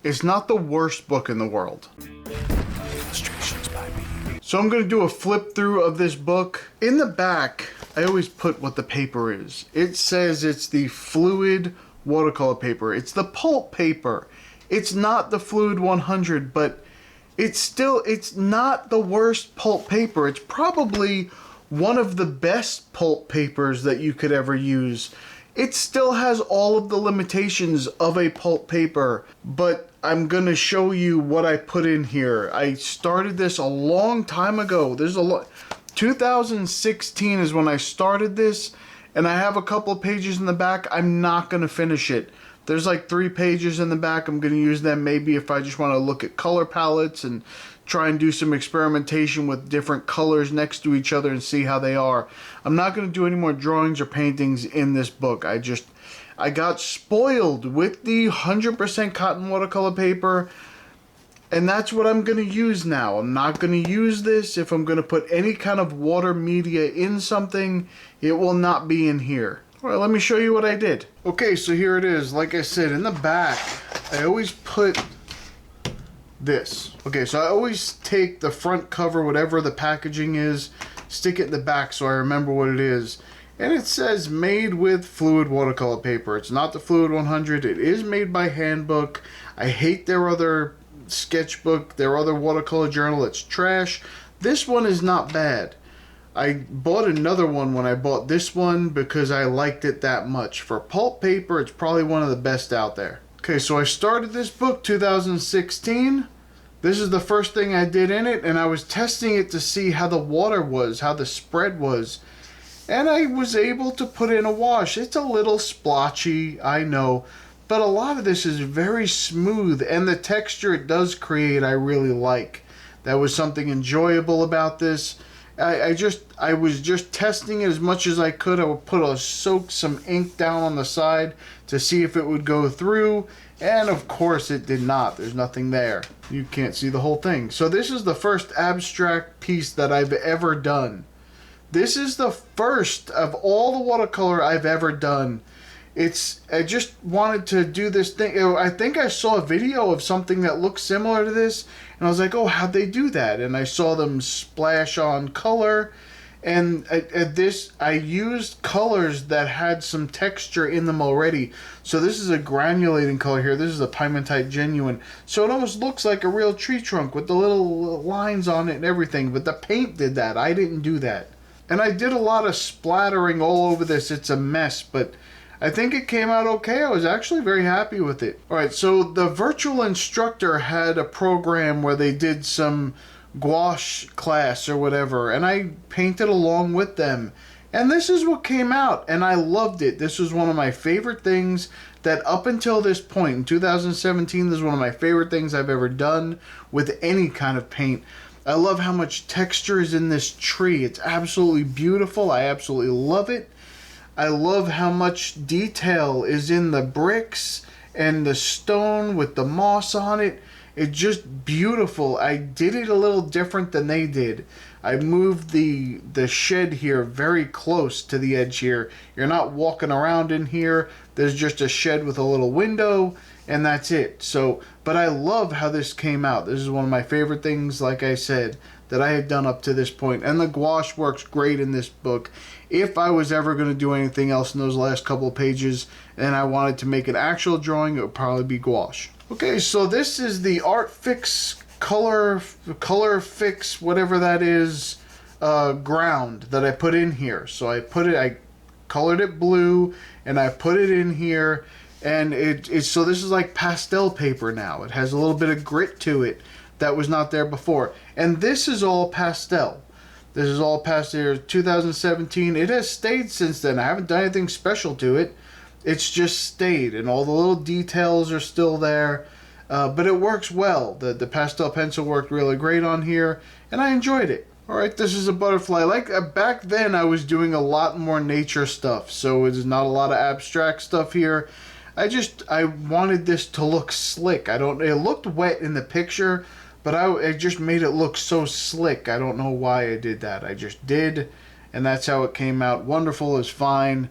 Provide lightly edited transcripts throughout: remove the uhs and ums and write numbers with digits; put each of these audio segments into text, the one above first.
It's not the worst book in the world. Illustrations by me. So I'm going to do a flip through of this book. In the back, I always put what the paper is. It says it's the fluid watercolor paper. It's the pulp paper. It's not the Fluid 100, but it's not the worst pulp paper. It's probably one of the best pulp papers that you could ever use. It still has all of the limitations of a pulp paper, but I'm gonna show you what I put in here. I started this a long time ago. 2016 is when I started this, and I have a couple of pages in the back. I'm not gonna finish it. There's like 3 pages in the back. I'm gonna use them maybe if I just wanna look at color palettes and try and do some experimentation with different colors next to each other and see how they are. I'm not going to do any more drawings or paintings in this book. I got spoiled with the 100% cotton watercolor paper, and that's what I'm going to use now. I'm not going to use this. If I'm going to put any kind of water media in something, it will not be in here. All right, let me show you what I did. Okay, so here it is. Like I said, in the back, I always put this. Okay, so I always take the front cover, whatever the packaging is, stick it in the back so I remember what it is. And it says made with fluid watercolor paper. It's not the Fluid 100. It is made by Handbook. I hate their other sketchbook, their other watercolor journal. It's trash. This one is not bad. I bought another one when I bought this one because I liked it that much. For pulp paper, it's probably one of the best out there. Okay, so I started this book 2016. This is the first thing I did in it, and I was testing it to see how the water was, how the spread was. And I was able to put in a wash. It's a little splotchy, I know, but a lot of this is very smooth, and the texture it does create I really like. That was something enjoyable about this. I was just testing it as much as I could. I would soak some ink down on the side to see if it would go through, and of course it did not. There's nothing there. You can't see the whole thing. So this is the first abstract piece that I've ever done. This is the first of all the watercolor I've ever done. I just wanted to do this thing. I think I saw a video of something that looked similar to this, and I was like, oh, how'd they do that? And I saw them splash on color, and I used colors that had some texture in them already. So this is a granulating color here. This is a Pimentite Genuine. So it almost looks like a real tree trunk with the little lines on it and everything, but the paint did that. I didn't do that. And I did a lot of splattering all over this. It's a mess, but I think it came out okay. I was actually very happy with it. Alright, so the virtual instructor had a program where they did some gouache class or whatever, and I painted along with them. And this is what came out, and I loved it. This was one of my favorite things that up until this point, in 2017, this is one of my favorite things I've ever done with any kind of paint. I love how much texture is in this tree. It's absolutely beautiful. I absolutely love it. I love how much detail is in the bricks and the stone with the moss on it. It's just beautiful. I did it a little different than they did. I moved the shed here very close to the edge here. You're not walking around in here. There's just a shed with a little window, and that's it. So, but I love how this came out. This is one of my favorite things, like I said, that I had done up to this point. And the gouache works great in this book. If I was ever going to do anything else in those last couple of pages and I wanted to make an actual drawing, it would probably be gouache. Okay, so this is the Art Fix color fix, whatever that is, ground that I put in here. So I colored it blue and I put it in here, and so this is like pastel paper now. It has a little bit of grit to it that was not there before. And this is all pastel. This is all pastel. 2017. It has stayed since then. I haven't done anything special to it. It's just stayed, and all the little details are still there. But it works well. The pastel pencil worked really great on here, and I enjoyed it. Alright, this is a butterfly. Back then, I was doing a lot more nature stuff, so it's not a lot of abstract stuff here. I wanted this to look slick. It looked wet in the picture, but I just made it look so slick. I don't know why I did that. I just did, and that's how it came out. Wonderful is fine.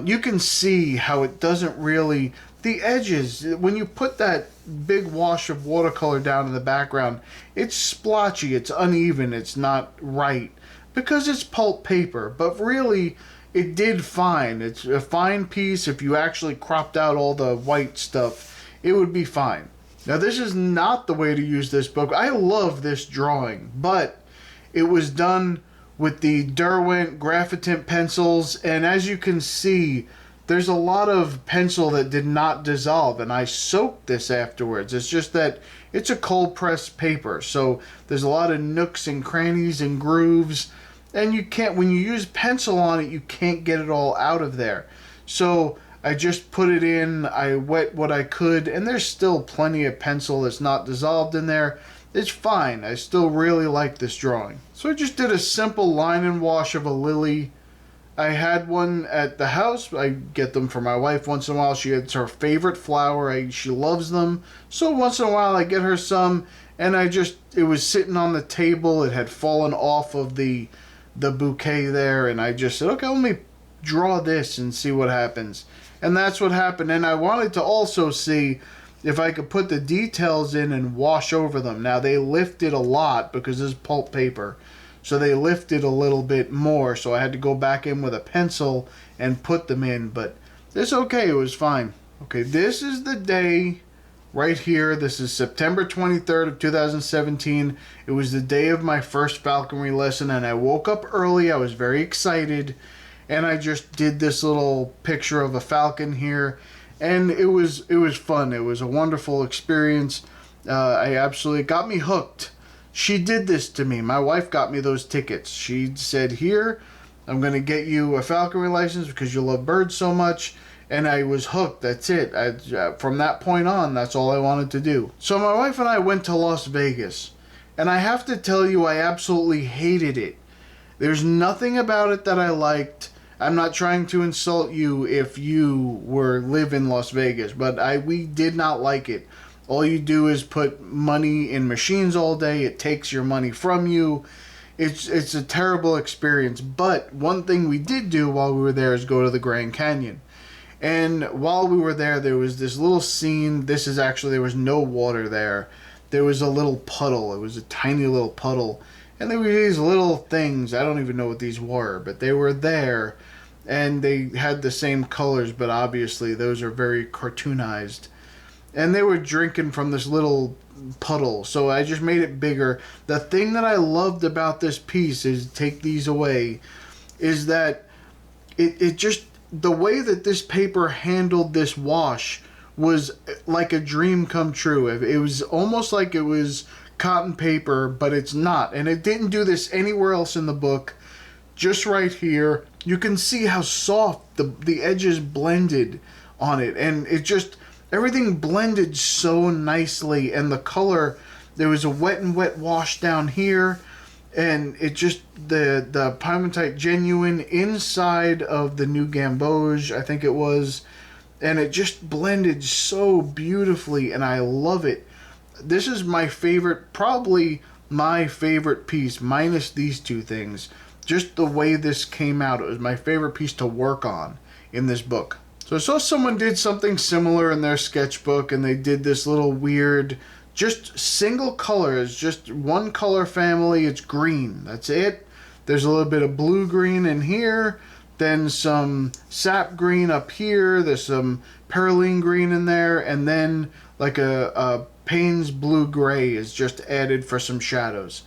You can see how it doesn't really, the edges, when you put that big wash of watercolor down in the background, it's splotchy, it's uneven, it's not right, because it's pulp paper. But really, it did fine. It's a fine piece. If you actually cropped out all the white stuff, it would be fine. Now, this is not the way to use this book. I love this drawing, but it was done with the Derwent Graphitint pencils, and as you can see, there's a lot of pencil that did not dissolve, and I soaked this afterwards. It's just that it's a cold pressed paper, so there's a lot of nooks and crannies and grooves, and you can't, when you use pencil on it, you can't get it all out of there. So I just put it in, I wet what I could, and there's still plenty of pencil that's not dissolved in there. It's fine. I still really like this drawing. So I just did a simple line and wash of a lily. I had one at the house. I get them for my wife once in a while. It's her favorite flower. She loves them. So once in a while I get her some, and it was sitting on the table. It had fallen off of the bouquet there, and I just said, okay, let me draw this and see what happens. And that's what happened. And I wanted to also see if I could put the details in and wash over them. Now, they lifted a lot because this is pulp paper. So they lifted a little bit more, so I had to go back in with a pencil and put them in, but it's okay, it was fine. Okay, this is the day right here. This is September 23rd of 2017. It was the day of my first falconry lesson, and I woke up early. I was very excited, and I just did this little picture of a falcon here, and it was fun. It was a wonderful experience. I absolutely got me hooked. She did this to me. My wife got me those tickets. She said, here, I'm going to get you a falconry license because you love birds so much. And I was hooked. That's it. From that point on, that's all I wanted to do. So my wife and I went to Las Vegas. And I have to tell you, I absolutely hated it. There's nothing about it that I liked. I'm not trying to insult you if you live in Las Vegas, but we did not like it. All you do is put money in machines all day. It takes your money from you. It's a terrible experience. But one thing we did do while we were there is go to the Grand Canyon. And while we were there was this little scene. There was no water there. There was a little puddle. It was a tiny little puddle. And there were these little things. I don't even know what these were, but they were there. And they had the same colors, but obviously those are very cartoonized. And they were drinking from this little puddle, so I just made it bigger. The thing that I loved about this piece take these away, is that it just, the way that this paper handled this wash was like a dream come true. It was almost like it was cotton paper, but it's not. And it didn't do this anywhere else in the book. Just right here, you can see how soft the edges blended on it, and it just, everything blended so nicely, and the color, there was a wet and wet wash down here, and it just, the Piemontite Genuine inside of the New Gamboge, I think it was, and it just blended so beautifully, and I love it. This is my favorite, probably my favorite piece, minus these two things. Just the way this came out, it was my favorite piece to work on in this book. So I saw someone did something similar in their sketchbook, and they did this little weird, just single color. It's just one color family. It's green. That's it. There's a little bit of blue green in here, then some sap green up here. There's some perylene green in there, and then like a Payne's blue gray is just added for some shadows.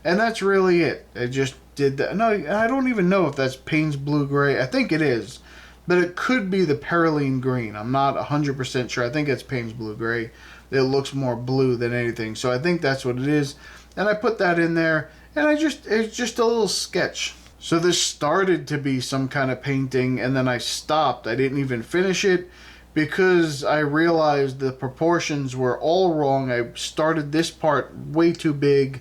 And that's really it. I just did that. No, I don't even know if that's Payne's blue gray. I think it is. But it could be the perylene green. I'm not 100% sure. I think it's Payne's blue gray. It looks more blue than anything. So I think that's what it is. And I put that in there. And it's just a little sketch. So this started to be some kind of painting. And then I stopped. I didn't even finish it, because I realized the proportions were all wrong. I started this part way too big.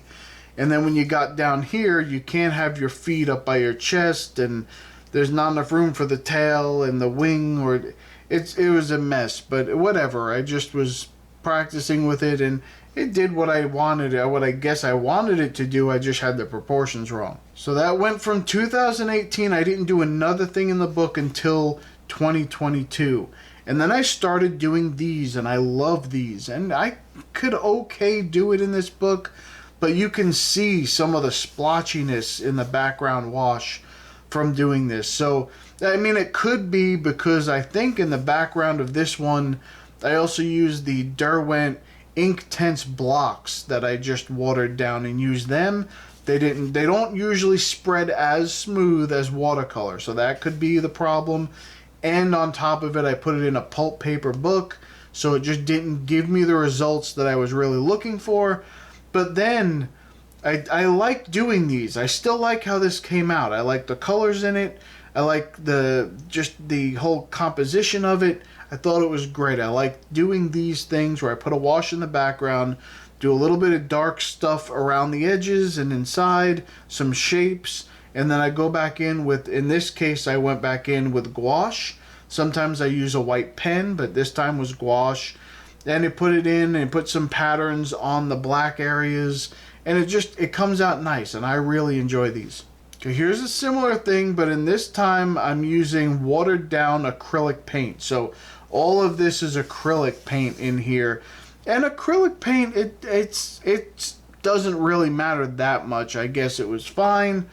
And then when you got down here, you can't have your feet up by your chest, and there's not enough room for the tail and the wing, or it was a mess. But whatever, I just was practicing with it, and it did what I wanted, what I guess I wanted it to do. I just had the proportions wrong. So that went from 2018. I didn't do another thing in the book until 2022. And then I started doing these, and I love these. And I could okay do it in this book, but you can see some of the splotchiness in the background wash from doing this. So, I mean, it could be because I think in the background of this one, I also used the Derwent Inktense blocks that I just watered down and used them. They don't usually spread as smooth as watercolor, so that could be the problem. And on top of it, I put it in a pulp paper book, so it just didn't give me the results that I was really looking for. But then I like doing these. I still like how this came out. I like the colors in it. I like just the whole composition of it. I thought it was great. I like doing these things where I put a wash in the background, do a little bit of dark stuff around the edges and inside, some shapes, and then I go back in with, in this case, I went back in with gouache. Sometimes I use a white pen, but this time was gouache. And I put it in and put some patterns on the black areas, and it comes out nice, and I really enjoy these. Okay, here's a similar thing, but in this time I'm using watered down acrylic paint. So all of this is acrylic paint in here. And acrylic paint, it doesn't really matter that much. I guess it was fine.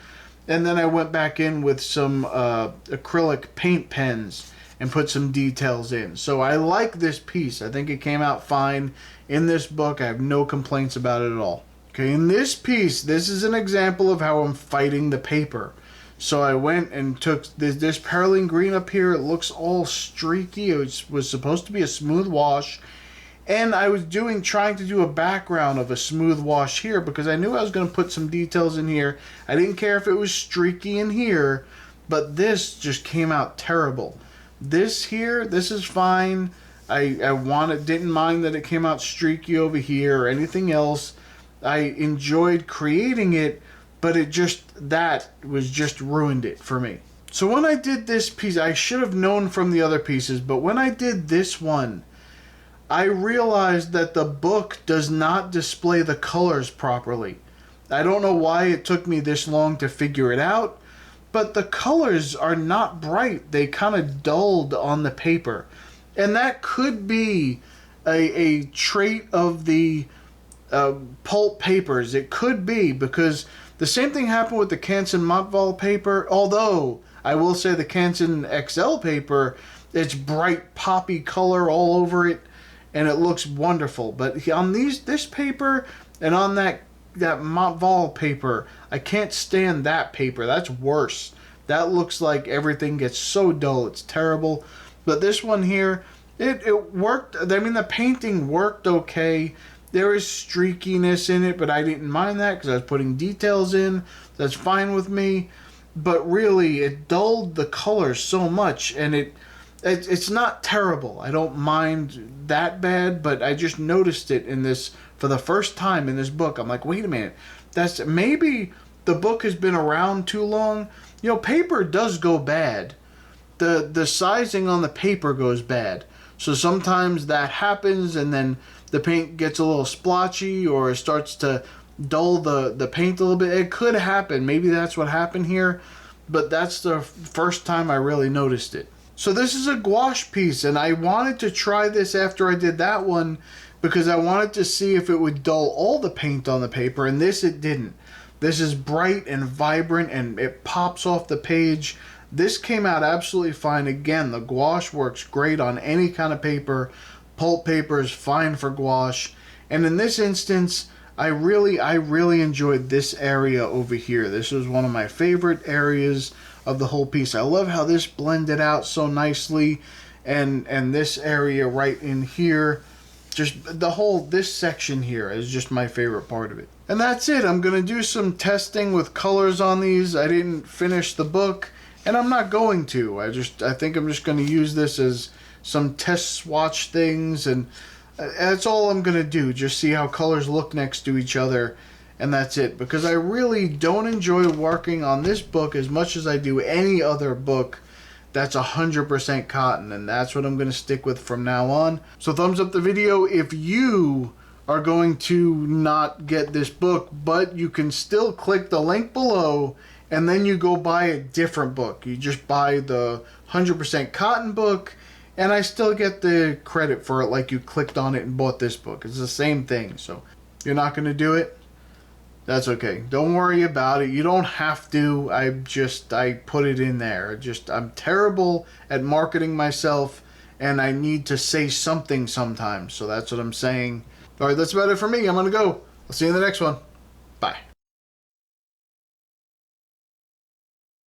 And then I went back in with some acrylic paint pens and put some details in. So I like this piece. I think it came out fine in this book. I have no complaints about it at all. Okay, in this piece, this is an example of how I'm fighting the paper. So I went and took this perylene green up here. It looks all streaky. It was supposed to be a smooth wash. And I was trying to do a background of a smooth wash here because I knew I was going to put some details in here. I didn't care if it was streaky in here, but this just came out terrible. This here, this is fine. I didn't mind that it came out streaky over here or anything else. I enjoyed creating it, but that was just ruined it for me. So when I did this piece, I should have known from the other pieces, but when I did this one, I realized that the book does not display the colors properly. I don't know why it took me this long to figure it out, but the colors are not bright. They kind of dulled on the paper. And that could be a trait of the pulp papers. It could be, because the same thing happened with the Canson Montval paper, although I will say the Canson XL paper, it's bright poppy color all over it, and it looks wonderful. But on this paper and on that Montval paper, I can't stand that paper. That's worse. That looks like everything gets so dull. It's terrible. But this one here, it worked. I mean, the painting worked okay. There is streakiness in it, but I didn't mind that because I was putting details in. That's fine with me. But really, it dulled the colors so much, and it's not terrible. I don't mind that bad, but I just noticed it in this for the first time in this book. I'm like, wait a minute, maybe the book has been around too long. You know, paper does go bad. The sizing on the paper goes bad. So sometimes that happens, and then the paint gets a little splotchy, or it starts to dull the paint a little bit. It could happen. Maybe that's what happened here, but that's the first time I really noticed it. So this is a gouache piece, and I wanted to try this after I did that one because I wanted to see if it would dull all the paint on the paper, and this it didn't. This is bright and vibrant, and it pops off the page. This came out absolutely fine. Again, the gouache works great on any kind of paper. Pulp paper is fine for gouache. And in this instance, I really enjoyed this area over here. This was one of my favorite areas of the whole piece. I love how this blended out so nicely, and this area right in here, just this section here is just my favorite part of it. And that's it. I'm gonna do some testing with colors on these. I didn't finish the book, and I'm not going to. I think I'm just gonna use this as some test swatch things, and that's all I'm gonna do. Just see how colors look next to each other. And that's it, because I really don't enjoy working on this book as much as I do any other book that's 100% cotton, and that's what I'm going to stick with from now on. So thumbs up the video if you are going to not get this book, but you can still click the link below and then you go buy a different book. You just buy the 100% cotton book, And I still get the credit for it, like you clicked on it and bought this book. It's the same thing. So you're not going to do it? That's okay. Don't worry about it. You don't have to. I put it in there. I'm terrible at marketing myself, and I need to say something sometimes. So that's what I'm saying. All right, that's about it for me. I'm going to go. I'll see you in the next one. Bye.